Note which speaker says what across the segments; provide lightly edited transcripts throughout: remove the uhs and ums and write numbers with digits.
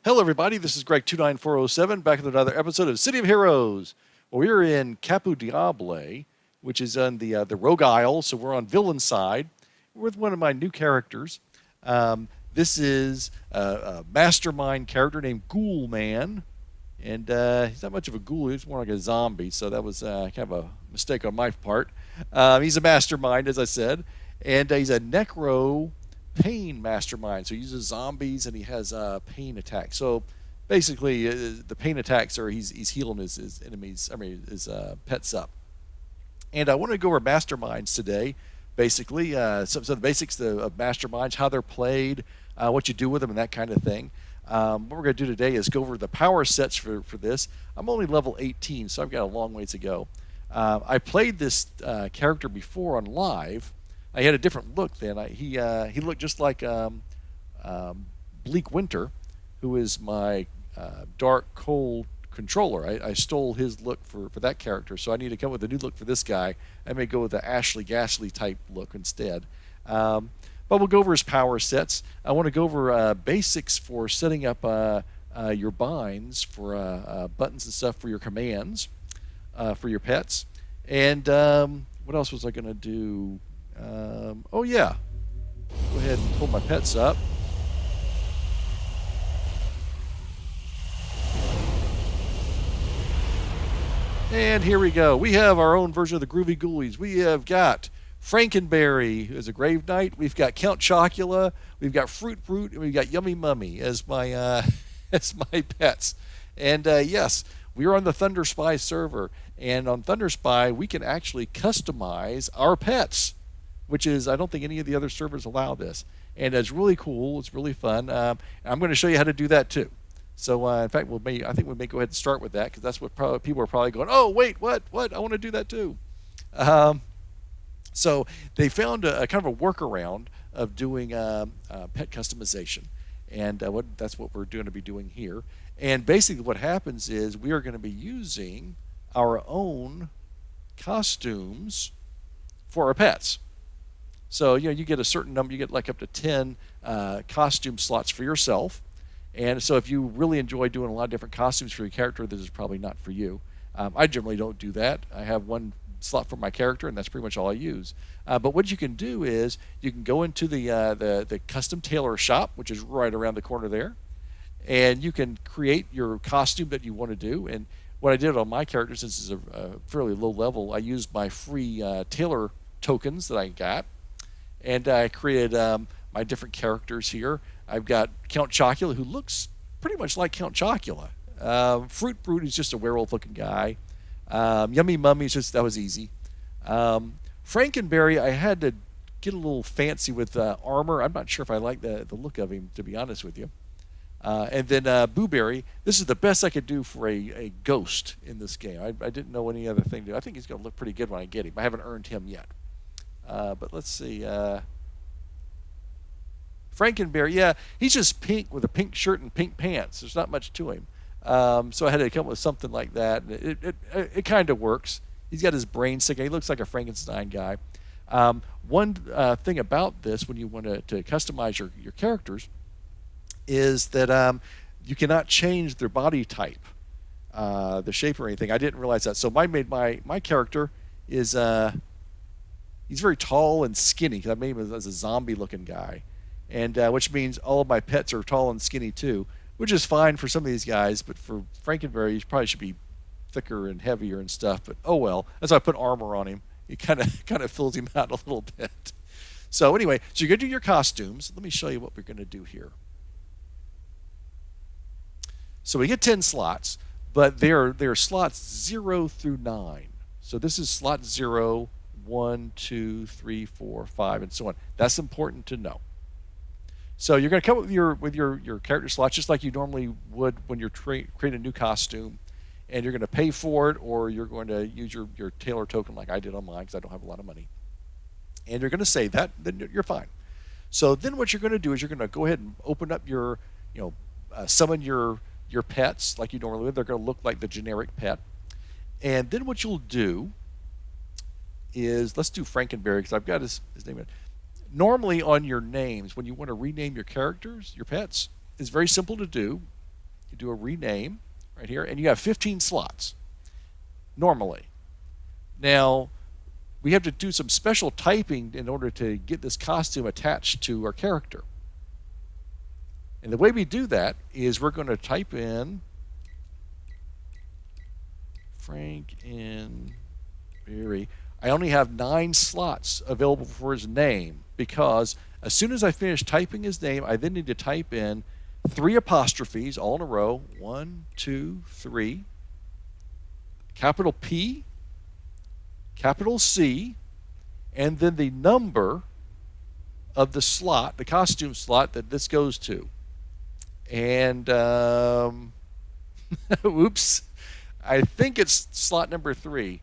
Speaker 1: Hello, everybody. This is Greg29407 back with another episode of City of Heroes. Well, we're in Capo Diable, which is on the Rogue Isle, so we're on villain side. We're with one of my new characters. This is a Mastermind character named Ghoul Man, and he's not much of a ghoul. He's more like a zombie, so that was kind of a mistake on my part. He's a Mastermind, as I said, and he's a Necro Pain Mastermind. So he uses zombies and he has pain attacks. So basically, the pain attacks are he's healing his enemies, his pets up. And I want to go over Masterminds today. Basically, some of the basics of Masterminds, how they're played, what you do with them, and that kind of thing. What we're going to do today is go over the power sets for this. I'm only level 18, so I've got a long ways to go. I played this character before on live. I had a different look then. He looked just like Bleak Winter, who is my dark, cold controller. I stole his look for that character, so I need to come up with a new look for this guy. I may go with the Ashley Ghastly type look instead. But we'll go over his power sets. I want to go over basics for setting up your binds for buttons and stuff for your commands for your pets. And what else was I going to do? Oh yeah, go ahead and pull my pets up. And here we go. We have our own version of the Groovy Ghoulies. We have got Frankenberry, who is a Grave Knight. We've got Count Chocula. We've got Fruit Brute, and we've got Yummy Mummy as my as my pets. And yes, we are on the Thunderspy server, and on Thunderspy we can actually customize our pets, which is, I don't think any of the other servers allow this. And it's really cool. It's really fun. I'm going to show you how to do that too. So, in fact, I think we may go ahead and start with that, because that's what people are probably going, oh, wait, what? I want to do that too. So they found a kind of a workaround of doing pet customization. And that's what we're going to be doing here. And basically what happens is we are going to be using our own costumes for our pets. So, you get a certain number, you get like up to 10 costume slots for yourself. And so if you really enjoy doing a lot of different costumes for your character, this is probably not for you. I generally don't do that. I have one slot for my character, and that's pretty much all I use. But what you can do is you can go into the custom Tailor shop, which is right around the corner there, and you can create your costume that you want to do. And what I did on my character, since it's a fairly low level, I used my free Tailor tokens that I got, and I created my different characters here. I've got Count Chocula, who looks pretty much like Count Chocula. Fruit Brute is just a werewolf-looking guy. Yummy Mummy is that was easy. Frankenberry, I had to get a little fancy with armor. I'm not sure if I like the look of him, to be honest with you. And then Booberry, this is the best I could do for a ghost in this game. I didn't know any other thing to do. I think he's going to look pretty good when I get him. I haven't earned him yet. But let's see. Frankenberry, yeah, he's just pink with a pink shirt and pink pants. There's not much to him. So I had to come up with something like that. It kind of works. He's got his brain sticking. He looks like a Frankenstein guy. One thing about this, when you want to customize your characters, is that you cannot change their body type, the shape or anything. I didn't realize that. So I made my character is he's very tall and skinny, because I made him as a zombie-looking guy. And which means all of my pets are tall and skinny too, which is fine for some of these guys, but for Frankenberry, he probably should be thicker and heavier and stuff. But oh well. That's why I put armor on him. It kind of fills him out a little bit. So anyway, so you're gonna do your costumes. Let me show you what we're gonna do here. So we get 10 slots, but they're slots 0 through 9. So this is slot 0, 1, 2, 3, 4, 5, and so on. That's important to know. So you're going to come up with your character slots just like you normally would when you're creating a new costume, and you're going to pay for it, or you're going to use your Tailor token like I did on mine, because I don't have a lot of money. And you're going to save that, then you're fine. So then what you're going to do is you're going to go ahead and open up your, summon your pets like you normally would. They're going to look like the generic pet. And then what you'll do is, let's do Frankenberry, because I've got his name in. Normally on your names, when you want to rename your characters, your pets, it's very simple to do. do a rename right here, and you have 15 slots normally. Now, we have to do some special typing in order to get this costume attached to our character. And the way we do that is we're going to type in Frankenberry. I only have 9 slots available for his name because as soon as I finish typing his name, I then need to type in 3 apostrophes all in a row. 1, 2, 3. Capital P, capital C, and then the number of the slot, the costume slot that this goes to. And, oops, I think it's slot number 3.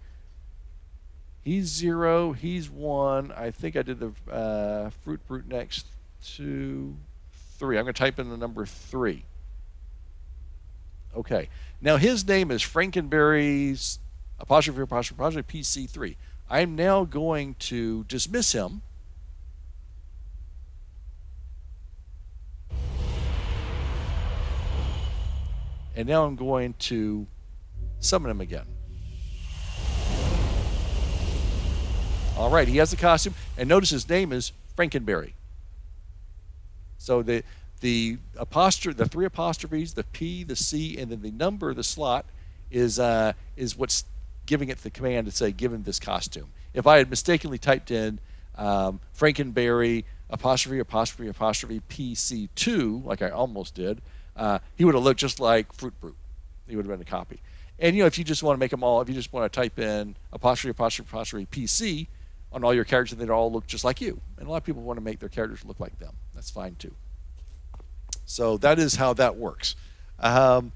Speaker 1: He's 0, he's 1. I think I did the fruit brute next to 3. I'm going to type in the number 3. Okay. Now his name is Frankenberry's apostrophe PC3. I'm now going to dismiss him. And now I'm going to summon him again. All right, he has the costume, and notice his name is Frankenberry. So the 3 apostrophes, the P, the C, and then the number of the slot is what's giving it the command to say, give him this costume. If I had mistakenly typed in Frankenberry apostrophe PC2, like I almost did, he would have looked just like Fruit Brute. He would have been a copy. And if you just want to make them all, if you just want to type in apostrophe PC on all your characters, they'd all look just like you. And a lot of people want to make their characters look like them. That's fine too. So that is how that works. So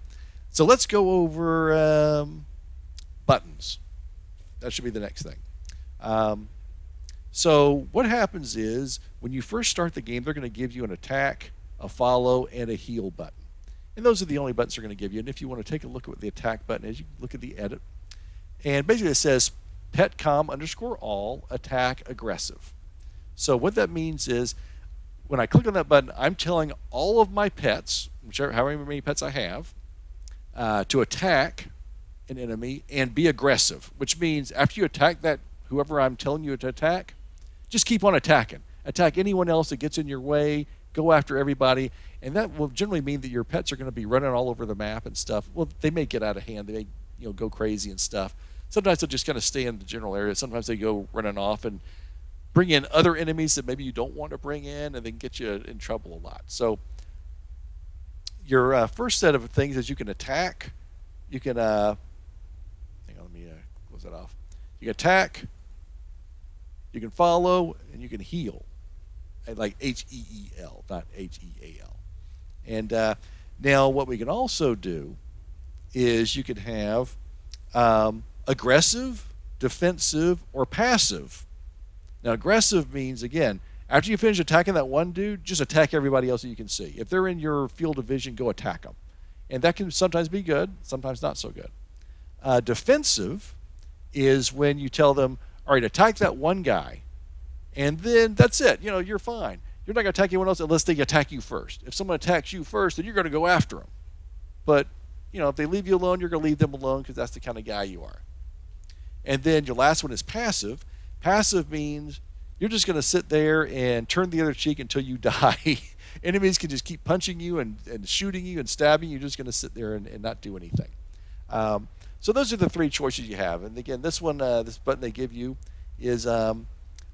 Speaker 1: let's go over buttons. That should be the next thing. So what happens is when you first start the game, they're going to give you an attack, a follow, and a heal button. And those are the only buttons they're going to give you. And if you want to take a look at what the attack button is, you can look at the edit. And basically it says petcom_all attack aggressive. So what that means is when I click on that button, I'm telling all of my pets, however many pets I have, to attack an enemy and be aggressive, which means after you attack that whoever I'm telling you to attack, just keep on attacking. Attack anyone else that gets in your way. Go after everybody. And that will generally mean that your pets are going to be running all over the map and stuff. Well, they may get out of hand. They may go crazy and stuff. Sometimes they'll just kind of stay in the general area. Sometimes they go running off and bring in other enemies that maybe you don't want to bring in and then get you in trouble a lot. So your first set of things is you can attack. You can, hang on, let me close that off. You can attack, you can follow, and you can heal. Like H-E-E-L, not H-E-A-L. And now what we can also do is you can have aggressive, defensive, or passive. Now aggressive means, again, after you finish attacking that one dude, just attack everybody else that you can see. If they're in your field of vision, go attack them. And that can sometimes be good, sometimes not so good. Defensive is when you tell them, all right, attack that one guy, and then that's it. You're fine. You're not going to attack anyone else unless they attack you first. If someone attacks you first, then you're going to go after them. But, if they leave you alone, you're going to leave them alone because that's the kind of guy you are. And then your last one is passive. Passive means you're just going to sit there and turn the other cheek until you die. Enemies can just keep punching you and shooting you and stabbing you. You're just going to sit there and not do anything. So those are the 3 choices you have. And again, this one, this button they give you is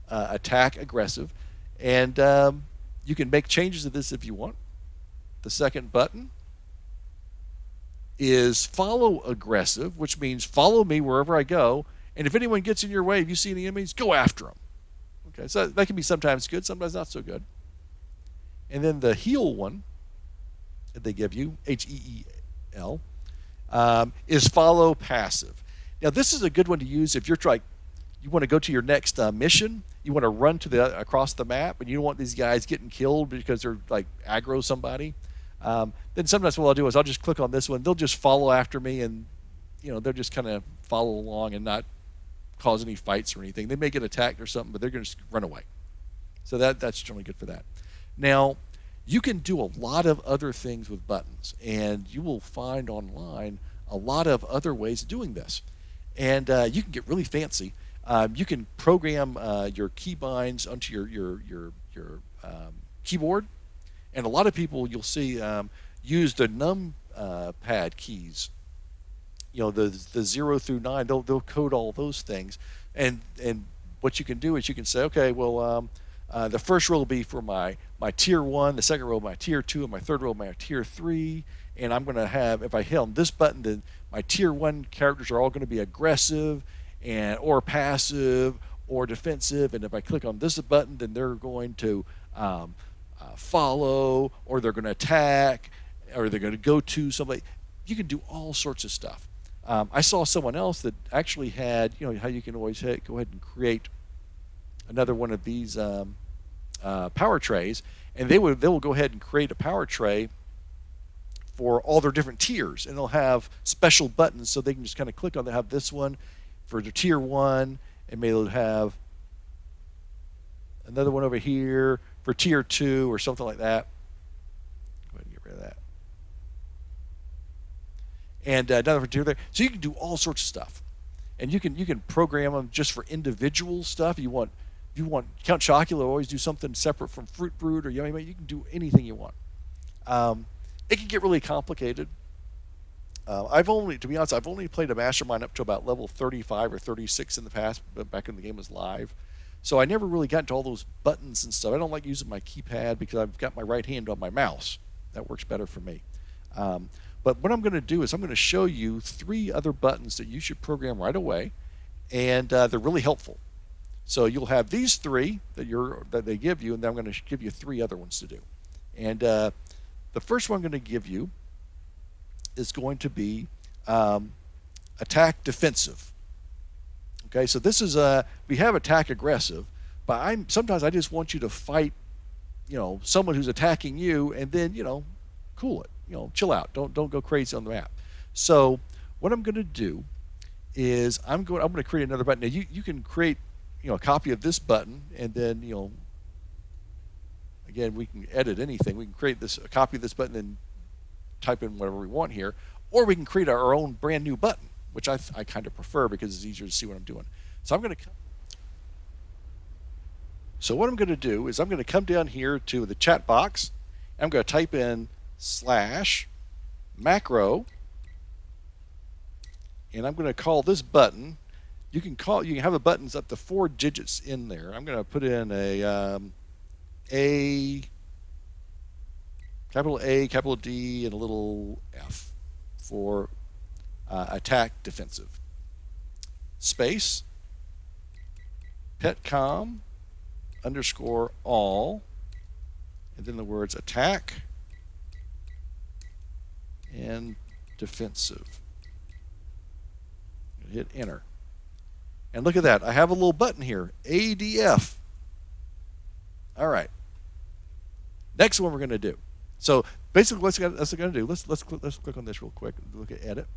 Speaker 1: attack aggressive. And you can make changes to this if you want. The second button is follow aggressive, which means follow me wherever I go. And if anyone gets in your way, if you see any enemies, go after them. Okay, so that can be sometimes good, sometimes not so good. And then the heal one that they give you, H-E-E-L, is follow passive. Now this is a good one to use if you're you want to go to your next mission. You want to run across the map, and you don't want these guys getting killed because they're like aggro somebody. Then sometimes what I'll do is I'll just click on this one. They'll just follow after me, and they'll just kind of follow along and not cause any fights or anything. They may get attacked or something, but they're going to just run away. So that's generally good for that. Now, You can do a lot of other things with buttons, and you will find online a lot of other ways of doing this. And you can get really fancy. You can program your keybinds onto your keyboard, and a lot of people you'll see use the pad keys. You know, the 0 through 9. They'll code all those things, and what you can do is you can say, okay, well, the first row will be for my tier 1, the second row my tier 2, and my third row my tier 3. And I'm going to have, if I hit on this button, then my tier 1 characters are all going to be aggressive or passive or defensive. And if I click on this button, then they're going to follow, or they're going to attack, or they're going to go to somebody. You can do all sorts of stuff. I saw someone else that actually had, you know, how you can always go ahead and create another one of these power trays, and they will go ahead and create a power tray for all their different tiers, and they'll have special buttons so they can just kind of click on. They have this one for their tier 1, and maybe they'll have another one over here for tier 2 or something like that. Go ahead and get rid of that. And another for tier 3. So you can do all sorts of stuff, and you can program them just for individual stuff. You want Count Chocula always do something separate from Fruit Brute or Yummy Mate. You can do anything you want. It can get really complicated. To be honest, I've only played a Mastermind up to about level 35 or 36 in the past, but back when the game was live. So I never really got into all those buttons and stuff. I don't like using my keypad because I've got my right hand on my mouse. That works better for me. But what I'm going to do is I'm going to show you 3 other buttons that you should program right away, and they're really helpful. So you'll have these 3 that they give you, and then I'm going to give you 3 other ones to do. And the first one I'm going to give you is going to be attack defensive. Okay, so this is we have attack aggressive, but sometimes I just want you to fight, you know, someone who's attacking you, and then, you know, cool it, you know, chill out, don't go crazy on the map. So what I'm going to do is I'm going to create another button. Now you can create, you know, a copy of this button, and then, you know, again, we can edit anything. We can create a copy of this button and type in whatever we want here, or we can create our own brand new button, which I kind of prefer because it's easier to see what I'm doing. So what I'm going to do is I'm going to come down here to the chat box. I'm going to type in /macro, and I'm going to call this button. You can have the buttons up to 4 digits in there. I'm going to put in capital A, capital D, and a little F for attack defensive. Space petcom _all, and then the words attack and defensive. Hit enter. And look at that. I have a little button here, ADF. All right. Next one we're going to do. So basically, what's going to do? Let's click on this real quick. Look at edit.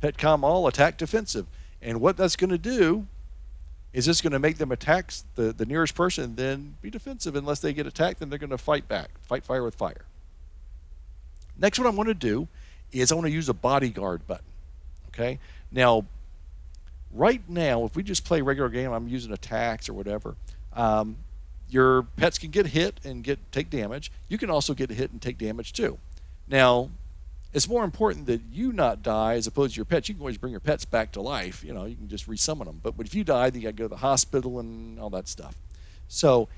Speaker 1: Petcom all attack defensive, and what that's going to do is it's going to make them attack the nearest person, and then be defensive unless they get attacked. Then they're going to fight back, fight fire with fire. Next, what I want to do is I want to use a bodyguard button. Okay. Now, right now, if we just play regular game, I'm using attacks or whatever. Your pets can get hit and take damage. You can also get hit and take damage too. Now, it's more important that you not die as opposed to your pets. You can always bring your pets back to life. You know, you can just resummon them. But if you die, then you got to go to the hospital and all that stuff. So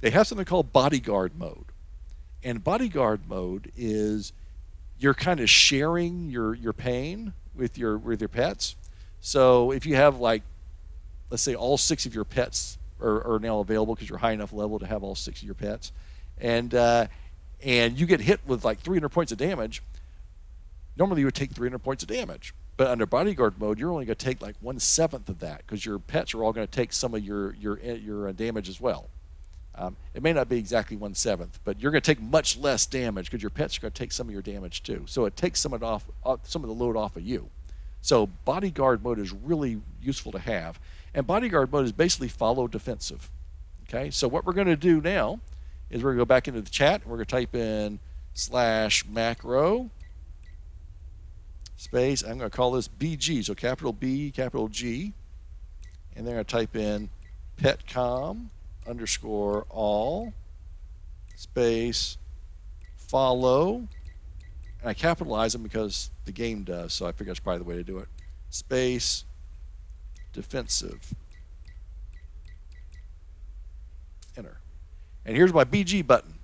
Speaker 1: they have something called Bodyguard Mode. And Bodyguard Mode is you're kind of sharing your pain with your pets. So if you have, like, let's say all 6 of your pets are now available because you're high enough level to have all 6 of your pets, and you get hit with like 300 points of damage. Normally you would take 300 points of damage, but under Bodyguard Mode you're only going to take like 1/7 of that because your pets are all going to take some of your damage as well. It may not be exactly 1/7, but you're going to take much less damage because your pets are going to take some of your damage too. So it takes some of the load off of you. So Bodyguard Mode is really useful to have. And Bodyguard Mode is basically follow defensive. Okay, so what we're going to do now is we're going to go back into the chat, and we're going to type in /macro space. I'm going to call this BG, so capital B, capital G. And then I'm going to type in petcom underscore all space follow. And I capitalize them because the game does, so I figure that's probably the way to do it. Space defensive. Enter. And here's my BG button.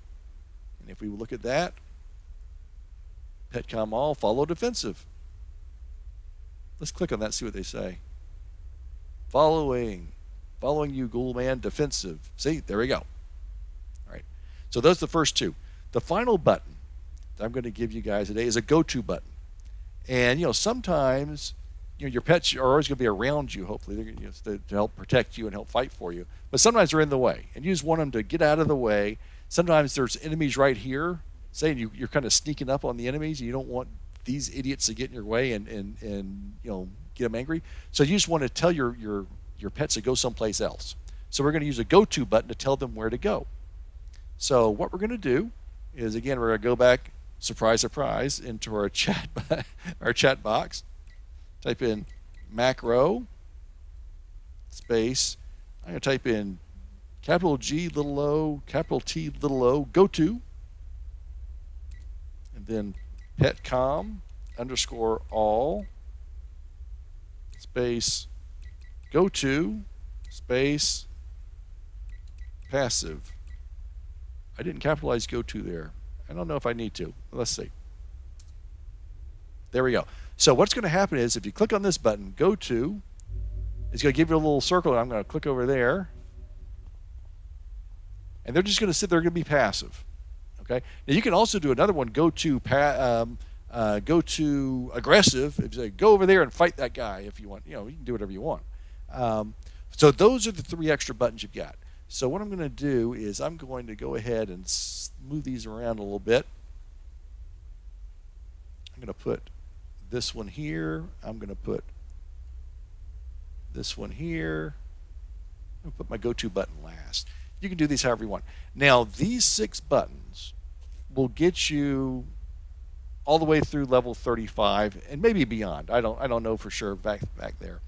Speaker 1: And if we look at that, petcom all follow defensive. Let's click on that and see what they say. Following you, Ghoul Man, defensive. See, there we go. All right. So those are the first two. The final button that I'm going to give you guys today is a go-to button. And, sometimes, your pets are always going to be around you, hopefully, they're going to help protect you and help fight for you. But sometimes they're in the way, and you just want them to get out of the way. Sometimes there's enemies right here, saying you're kind of sneaking up on the enemies, and you don't want these idiots to get in your way and get them angry. So you just want to tell your pets to go someplace else. So we're going to use a go-to button to tell them where to go. So what we're going to do is, again, we're going to go back, surprise, surprise, into our chat box. Type in macro space. I'm going to type in capital G, little o, capital T, little o, go-to. And then petcom underscore all space go-to space passive. I didn't capitalize go-to there. I don't know if I need to. Let's see. There we go. So what's going to happen is if you click on this button, go-to, it's going to give you a little circle, and I'm going to click over there. And they're just going to sit there and be passive. Okay. Now you can also do another one, go-to aggressive. If you say, go over there and fight that guy if you want. You can do whatever you want. So those are the three extra buttons you've got. So what I'm going to do is I'm going to go ahead and move these around a little bit. I'm going to put this one here. I'm going to put this one here. I'm going to put my go-to button last. You can do these however you want. Now, these 6 buttons will get you all the way through level 35 and maybe beyond. I don't know for sure back there.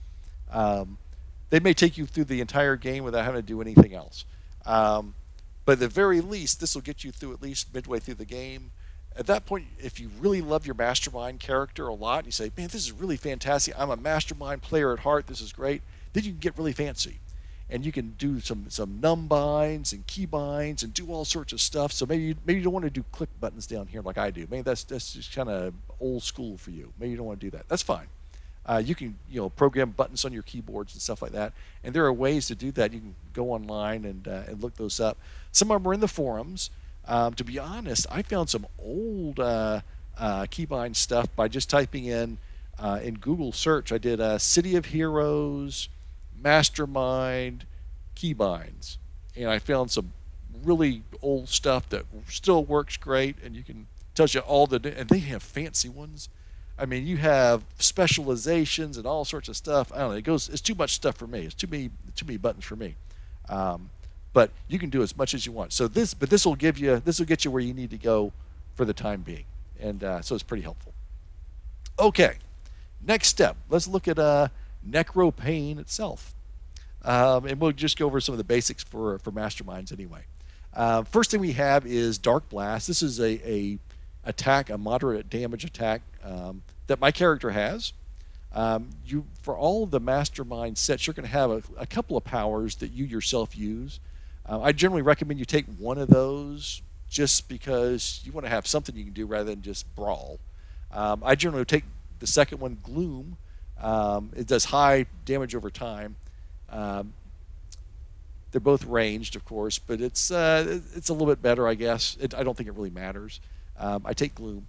Speaker 1: They may take you through the entire game without having to do anything else. But at the very least, this will get you through at least midway through the game. At that point, if you really love your Mastermind character a lot, and you say, man, this is really fantastic. I'm a Mastermind player at heart. This is great. Then you can get really fancy. And you can do some num binds and key binds and do all sorts of stuff. So maybe you don't want to do click buttons down here like I do. Maybe that's just kind of old school for you. Maybe you don't want to do that. That's fine. You can program buttons on your keyboards and stuff like that. And there are ways to do that. You can go online and look those up. Some of them are in the forums. To be honest, I found some old keybind stuff by just typing in Google search. I did City of Heroes, Mastermind, keybinds, and I found some really old stuff that still works great. And you can tells you all and they have fancy ones. I mean, you have specializations and all sorts of stuff. I don't know. It's too much stuff for me. It's too many buttons for me. But you can do as much as you want. So this will get you where you need to go for the time being, and so it's pretty helpful. Okay, next step. Let's look at Necro Pain itself, and we'll just go over some of the basics for Masterminds anyway. First thing we have is Dark Blast. This is a moderate damage attack that my character has. For all of the Mastermind sets, you're going to have a couple of powers that you yourself use. I generally recommend you take one of those just because you want to have something you can do rather than just brawl. I generally take the second one, Gloom. It does high damage over time. They're both ranged, of course, but it's a little bit better, I guess. I don't think it really matters. I take Gloom.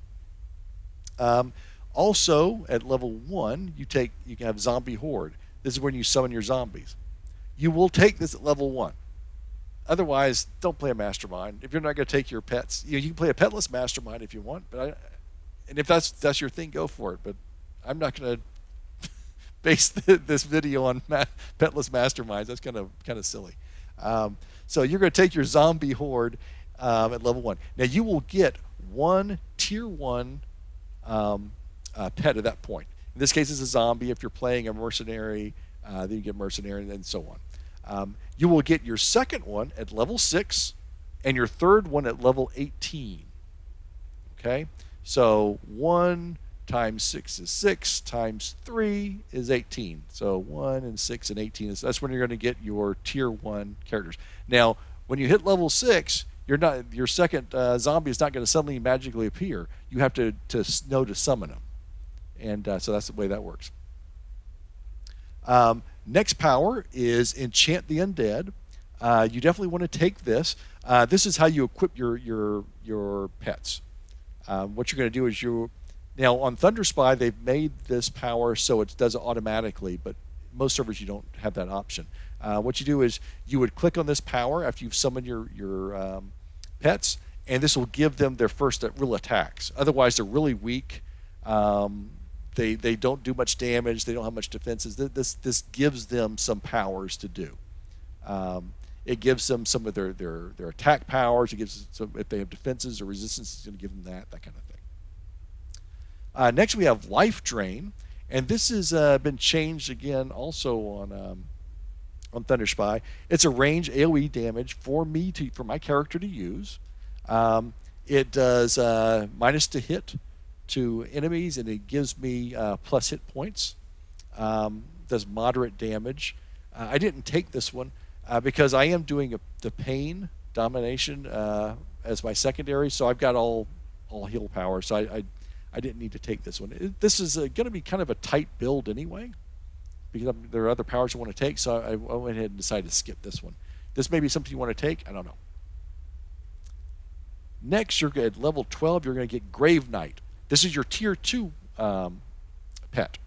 Speaker 1: Also, at level 1, you can have Zombie Horde. This is when you summon your zombies. You will take this at level 1. Otherwise, don't play a Mastermind. If you're not going to take your pets, you can play a petless Mastermind if you want. And if that's your thing, go for it. But I'm not going to base this video on petless Masterminds. That's kind of silly. So you're going to take your Zombie Horde, at level 1. Now you will get one tier 1 pet at that point. In this case, it's a zombie. If you're playing a mercenary, then you get mercenary, and so on. You will get your second one at level 6, and your third one at level 18. Okay, so 1 times 6 is 6, times 3 is 18. So 1 and 6 and 18 is, that's when you're going to get your tier 1 characters. Now, when you hit level 6, your second zombie is not going to suddenly magically appear. You have to know to summon them, and so that's the way that works. Next power is Enchant the Undead. You definitely want to take this. This is how you equip your pets. What you're going to do is now on Thunderspy they've made this power so it does it automatically, but most servers you don't have that option. What you do is you would click on this power after you've summoned your pets, and this will give them their first real attacks. Otherwise, they're really weak. They don't do much damage. They don't have much defenses. This gives them some powers to do. It gives them some of their attack powers. It gives some, if they have defenses or resistance, it's going to give them that kind of thing. Next, we have Life Drain, and this has been changed again also on Thunderspy. It's a range AOE damage for my character to use. It does minus to hit to enemies, and it gives me plus hit points. Does moderate damage. I didn't take this one because I am doing the Pain Domination as my secondary, so I've got all heal power, so I didn't need to take this one. This is going to be kind of a tight build anyway, because there are other powers I want to take, so I went ahead and decided to skip this one. This may be something you want to take, I don't know. Next, you're at level 12, you're going to get Grave Knight. This is your tier 2 pet,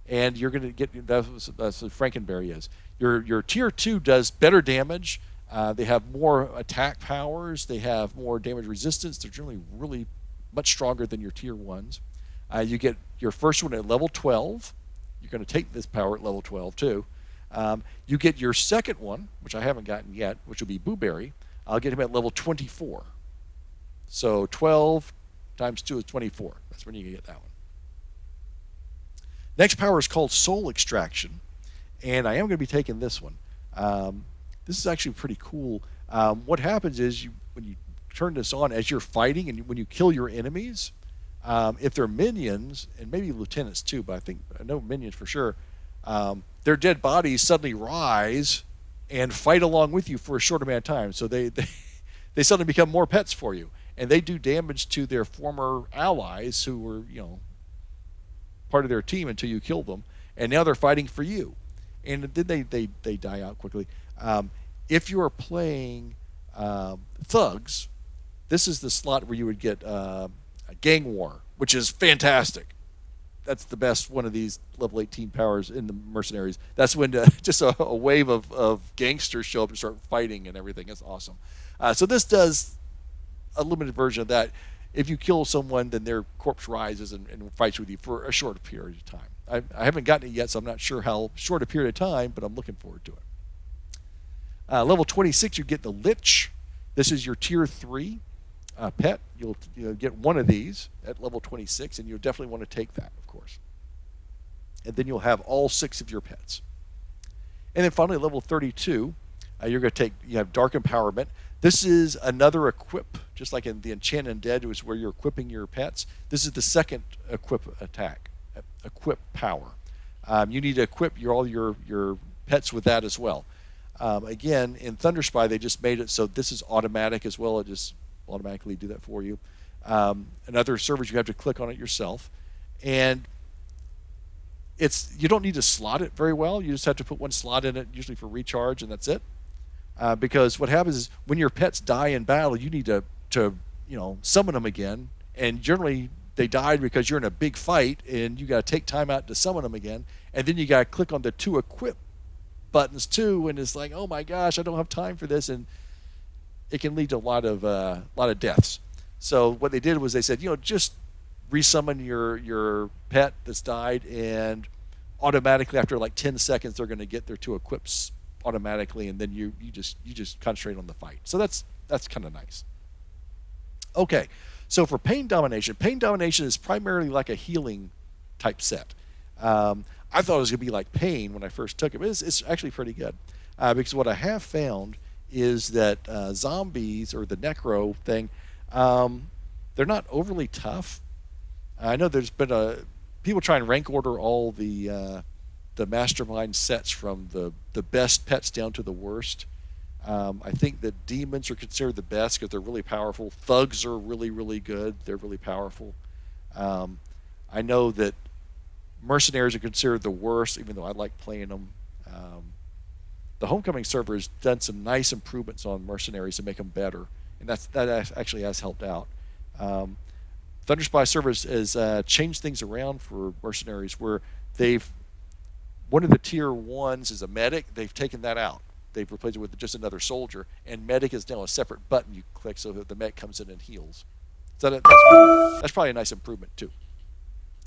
Speaker 1: and you're going to get, that's what Frankenberry is. Your tier 2 does better damage. They have more attack powers. They have more damage resistance. They're generally really much stronger than your tier 1s. You get your first one at level 12. You're going to take this power at level 12 too. You get your second one, which I haven't gotten yet, which will be Booberry. I'll get him at level 24. So 12 times 2 is 24. That's when you get that one. Next power is called Soul Extraction, and I am going to be taking this one. This is actually pretty cool. What happens is when you turn this on as you're fighting, and when you kill your enemies, if they're minions, and maybe lieutenants too, but I know minions for sure, their dead bodies suddenly rise and fight along with you for a short amount of time. So they suddenly become more pets for you, and they do damage to their former allies who were part of their team until you kill them, and now they're fighting for you, and then they die out quickly. If you are playing thugs, this is the slot where you would get a Gang War, which is fantastic. That's the best one of these level 18 powers in the Mercenaries. That's when just a wave of gangsters show up and start fighting and everything. It's awesome. So this does a limited version of that. If you kill someone, then their corpse rises and fights with you for a short period of time. I haven't gotten it yet, so I'm not sure how short a period of time, but I'm looking forward to it. Level 26, you get the Lich. This is your tier 3 pet. You'll get one of these at level 26, and you'll definitely want to take that, of course. And then you'll have all 6 of your pets. And then finally, level 32, you're going to you have Dark Empowerment. This is another equip, just like in the Enchant the Undead, was where you're equipping your pets. This is the second equip power. You need to equip all your pets with that as well. Again, in Thunderspy, they just made it so this is automatic as well. It just automatically do that for you. In other servers, you have to click on it yourself, and you don't need to slot it very well. You just have to put one slot in it, usually for recharge, and that's it. Because what happens is when your pets die in battle, you need to summon them again, and generally they died because you're in a big fight, and you got to take time out to summon them again, and then you got to click on the 2 equip buttons too, and it's like, oh my gosh, I don't have time for this, and it can lead to a lot of deaths. So what they did was they said, just resummon your pet that's died, and automatically after like 10 seconds they're going to get their 2 equips automatically, and then you just concentrate on the fight. So that's kind of nice. Okay, so for Pain Domination is primarily like a healing type set. I thought it was going to be like Pain when I first took it, but it's actually pretty good. Because what I have found is that zombies or the Necro thing, they're not overly tough. I know there's been people try and rank order all the Mastermind sets from the best pets down to the worst. I think that demons are considered the best because they're really powerful. Thugs are really, really good. They're really powerful. I know that mercenaries are considered the worst, even though I like playing them. The Homecoming server has done some nice improvements on mercenaries to make them better, and that actually has helped out. Thunderspy server has changed things around for mercenaries where one of the tier 1s is a medic. They've taken that out. They've replaced it with just another soldier, and medic is now a separate button you click so that the medic comes in and heals. So that's probably a nice improvement too.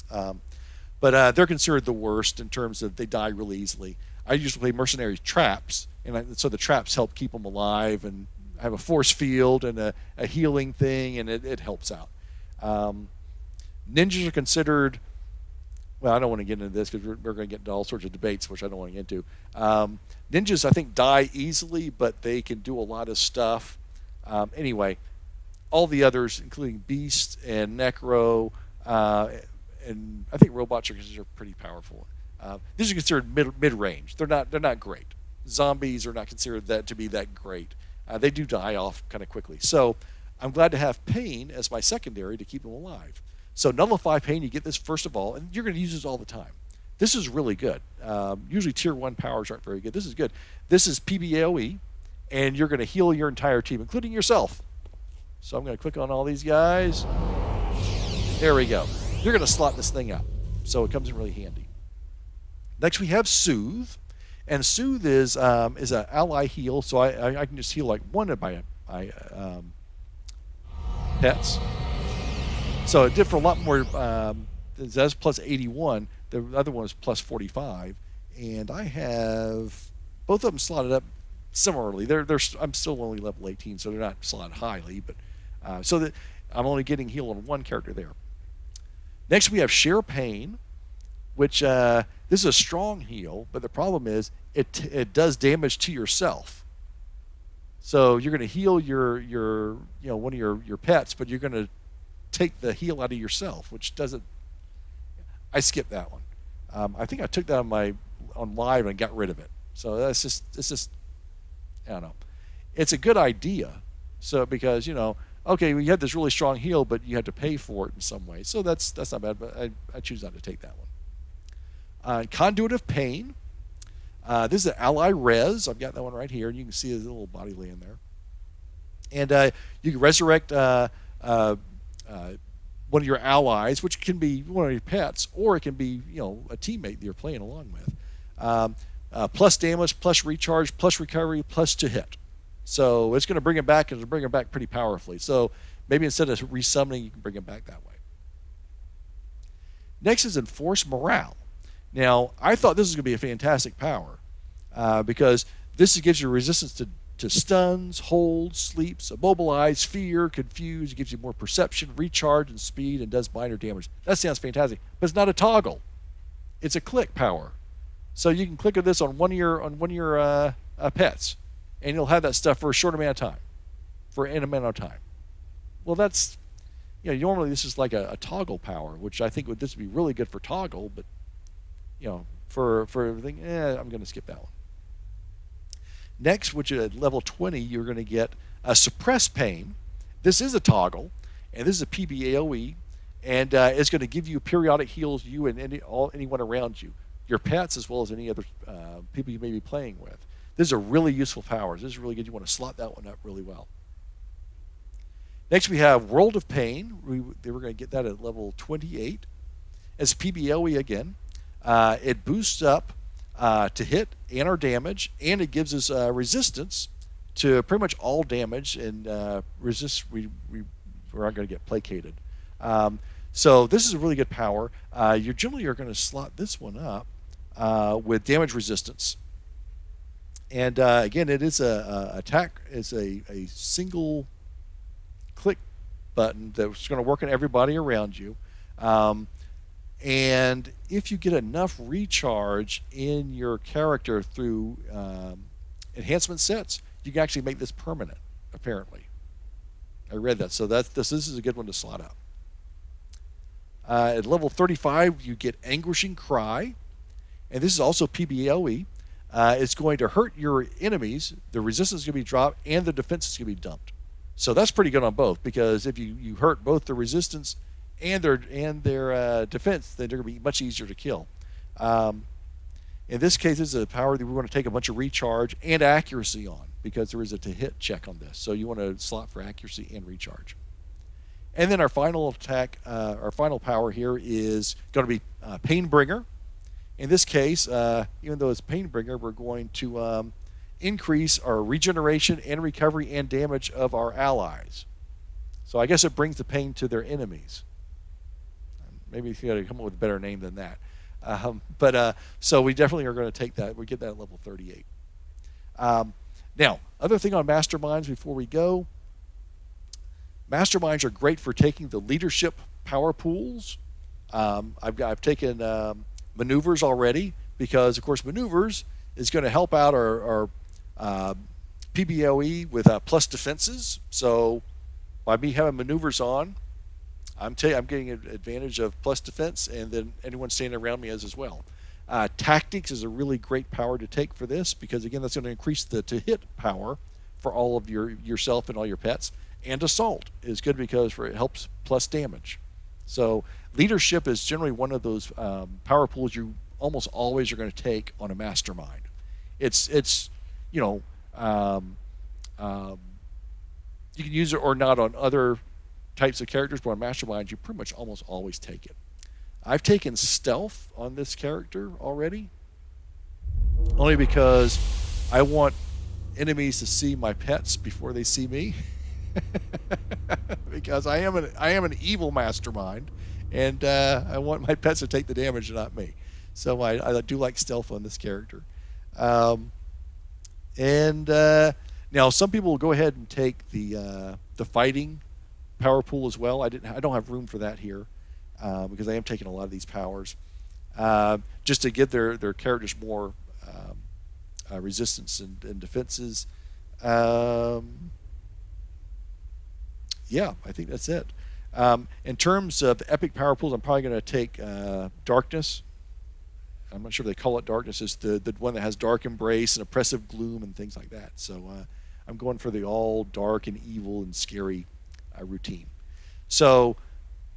Speaker 1: But they're considered the worst in terms of they die really easily. I usually play mercenary traps, and so the traps help keep them alive and have a force field and a healing thing, and it helps out. Ninjas are considered, well, I don't want to get into this because we're going to get into all sorts of debates, which I don't want to get into. Ninjas, I think, die easily, but they can do a lot of stuff. Anyway, all the others, including Beast and Necro, and I think robots are considered pretty powerful. These are considered mid-range. They're not great. Zombies are not considered that to be that great. They do die off kind of quickly. So I'm glad to have Pain as my secondary to keep them alive. So Nullify Pain, you get this first of all, and you're going to use this all the time. This is really good. Usually tier 1 powers aren't very good. This is good. This is PBAOE, and you're going to heal your entire team, including yourself. So I'm going to click on all these guys. There we go. You're going to slot this thing up, so it comes in really handy. Next we have Soothe, and Soothe is an ally heal, so I can just heal like one of my pets. So it did for a lot more. That's plus 81. The other one is plus 45, and I have both of them slotted up similarly. I'm still only level 18, so they're not slotted highly, but so that I'm only getting heal on one character there. Next we have Share Pain, which this is a strong heal, but the problem is it does damage to yourself. So you're going to heal your one of your pets, but you're going to take the heal out of yourself, which doesn't. I skipped that one. I think I took that on live and got rid of it. So it's just I don't know. It's a good idea. So because okay, we had this really strong heal, but you had to pay for it in some way. So that's not bad, but I choose not to take that one. Conduit of Pain. This is an ally res. I've got that one right here, and you can see his little body laying there. And you can resurrect one of your allies, which can be one of your pets, or it can be a teammate that you're playing along with. Plus damage, plus recharge, plus recovery, plus to hit. So it's going to bring him back, and it'll bring him back pretty powerfully. So maybe instead of resummoning, you can bring him back that way. Next is Enforce Morale. Now, I thought this was going to be a fantastic power because this gives you resistance to stuns, holds, sleeps, immobilize, fear, confuse. It gives you more perception, recharge, and speed, and does minor damage. That sounds fantastic, but it's not a toggle. It's a click power. So you can click on this on one of your pets, and you'll have that stuff for a short amount of time, for an amount of time. Well, that's normally this is like a toggle power, which I think this would be really good for toggle, but for everything, I'm going to skip that one. Next, which at level 20, you're going to get a Suppress Pain. This is a toggle, and this is a PBAOE, and it's going to give you periodic heals, you and anyone around you, your pets as well as any other people you may be playing with. This is a really useful power. This is really good. You want to slot that one up really well. Next, we have World of Pain. We're going to get that at level 28. It's PBAOE again. It boosts up to hit and our damage, and it gives us resistance to pretty much all damage, and we aren't going to get placated. So this is a really good power. You generally are going to slot this one up with damage resistance, and again, it is a attack. It's a single click button that's going to work on everybody around you. And if you get enough recharge in your character through enhancement sets, you can actually make this permanent, apparently. I read that, so this is a good one to slot up. At level 35, you get Anguishing Cry, and this is also PBLE. It's going to hurt your enemies, the resistance is going to be dropped, and the defense is going to be dumped. So that's pretty good on both, because if you hurt both the resistance and their defense, then they're going to be much easier to kill. In this case, this is a power that we want to take a bunch of recharge and accuracy on, because there is a to-hit check on this. So you want to slot for accuracy and recharge. And then our final attack, our final power here is going to be Painbringer. In this case, even though it's Painbringer, we're going to increase our regeneration and recovery and damage of our allies. So I guess it brings the pain to their enemies. Maybe you got to come up with a better name than that. So we definitely are going to take that. We get that at level 38. Now, other thing on Masterminds before we go. Masterminds are great for taking the leadership power pools. I've taken maneuvers already, because, of course, maneuvers is going to help out our PBOE with plus defenses. So by me having maneuvers on, I'm getting an advantage of plus defense, and then anyone standing around me is as well. Tactics is a really great power to take for this, because, again, that's going to increase the to-hit power for all of yourself and all your pets. And Assault is good because it helps plus damage. So leadership is generally one of those power pools you almost always are going to take on a Mastermind. It's you know, you can use it or not on other types of characters, but on Mastermind you pretty much almost always take it. I've taken Stealth on this character already, only because I want enemies to see my pets before they see me. Because I am an evil Mastermind, and I want my pets to take the damage, not me. So I do like Stealth on this character. Now some people will go ahead and take the fighting power pool as well. I don't have room for that here, because I am taking a lot of these powers, just to give their characters more resistance and defenses. Yeah, I think that's it. In terms of epic power pools, I'm probably going to take Darkness. I'm not sure if they call it Darkness. It's the one that has Dark Embrace and Oppressive Gloom and things like that. So I'm going for the all dark and evil and scary routine. So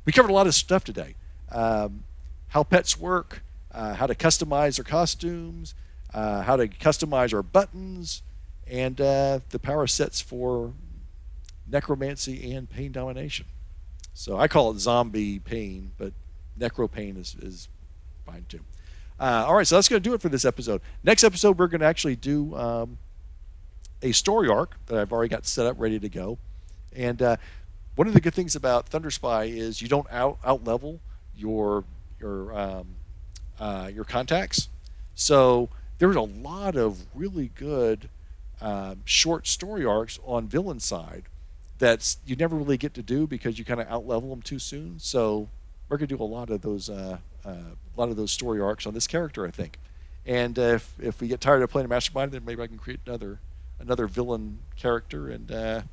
Speaker 1: we covered a lot of stuff today. How pets work, how to customize their costumes, how to customize our buttons, and the power sets for necromancy and pain domination. So I call it zombie pain, but necro pain is fine too. All right, so that's going to do it for this episode. Next episode, we're going to actually do a story arc that I've already got set up, ready to go. And one of the good things about Thunderspy is you don't out level your contacts. So there's a lot of really good short story arcs on villain side that you never really get to do because you kind of out-level them too soon. So we're going to do a lot of those story arcs on this character, I think. And if we get tired of playing a Mastermind, then maybe I can create another villain character and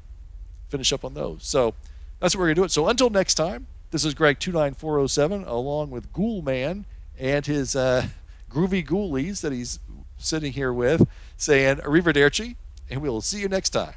Speaker 1: finish up on those. So that's what we're going to do it. So until next time, this is Greg29407, along with Ghoul Man and his groovy ghoulies that he's sitting here with, saying arrivederci, and we'll see you next time.